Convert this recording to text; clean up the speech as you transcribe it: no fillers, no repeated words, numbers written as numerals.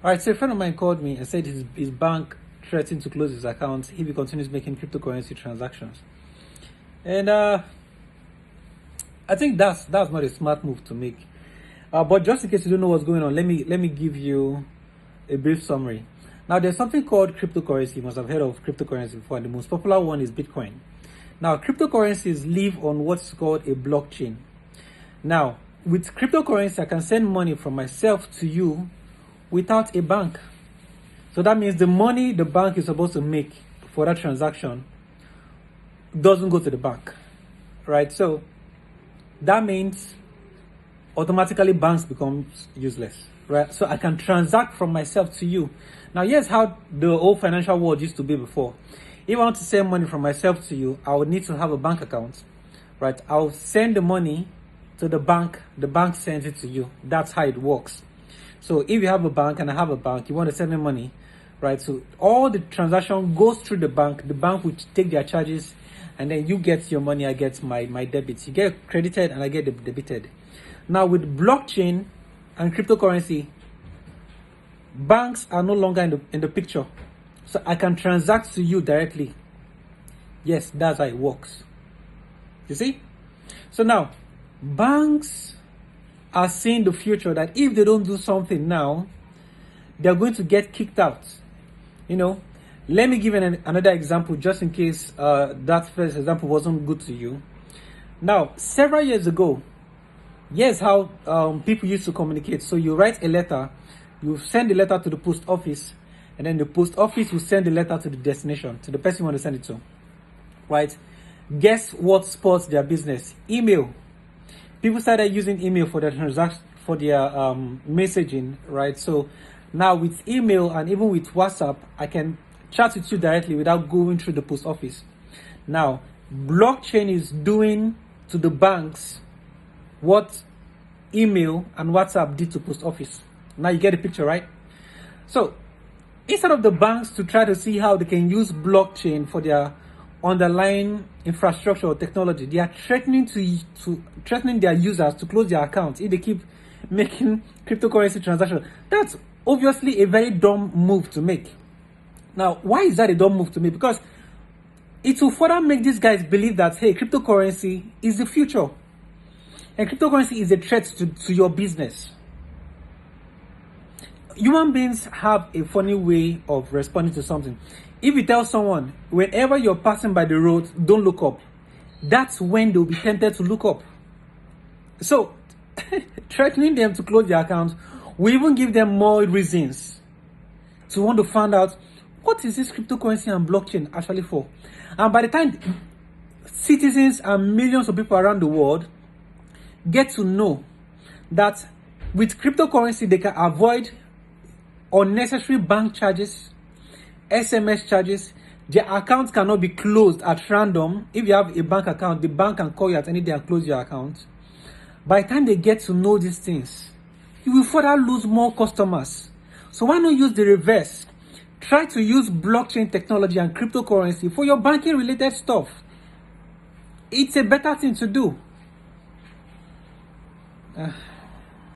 All right, so a friend of mine called me and said his bank threatened to close his account if he continues making cryptocurrency transactions. And I think that's not a smart move to make. But just in case you don't know what's going on, let me give you a brief summary. Now, there's something called cryptocurrency. You must have heard of cryptocurrency before, and the most popular one is Bitcoin. Now, cryptocurrencies live on what's called a blockchain. Now, with cryptocurrency, I can send money from myself to you without a bank. So that means the money the bank is supposed to make for that transaction doesn't go to the bank, right? So that means automatically banks become useless, right? So I can transact from myself to you. Now, here's how the old financial world used to be before. If I want to send money from myself to you, I would need to have a bank account, right? I'll send the money to the bank sends it to you. That's how it works. So if you have a bank and I have a bank, you want to send me money, right? So all the transaction goes through the bank will take their charges, and then you get your money, I get my debit. You get credited and I get debited. Now with blockchain and cryptocurrency, banks are no longer in the picture. So I can transact to you directly. Yes, that's how it works. You see? So now, banks are seeing the future that if they don't do something now, they're going to get kicked out. Let me give another example just in case that first example wasn't good to you. Now, several years ago, here's how people used to communicate. So you write a letter, you send the letter to the post office, and then the post office will send the letter to the destination, to the person you want to send it to, right? Guess what spoils their business? Email. People started using email for their transaction, for their messaging, right? So now with email and even with WhatsApp, I can chat with you directly without going through the post office. Now, blockchain is doing to the banks what email and WhatsApp did to post office. Now you get the picture, right? So instead of the banks to try to see how they can use blockchain for their underlying infrastructure or technology, they are threatening threatening their users to close their accounts if they keep making cryptocurrency transactions. That's obviously a very dumb move to make. Now, why is that a dumb move to make? Because it will further make these guys believe that, hey, cryptocurrency is the future. And cryptocurrency is a threat to your business. Human beings have a funny way of responding to something. If you tell someone, whenever you're passing by the road, don't look up, that's when they'll be tempted to look up. So, threatening them to close their accounts will even give them more reasons to want to find out what is this cryptocurrency and blockchain actually for. And by the time citizens and millions of people around the world get to know that with cryptocurrency they can avoid unnecessary bank charges, SMS charges, their accounts cannot be closed at random. If you have a bank account, the bank can call you at any day and close your account. By the time they get to know these things, you will further lose more customers. So why not use the reverse? Try to use blockchain technology and cryptocurrency for your banking related stuff. It's a better thing to do.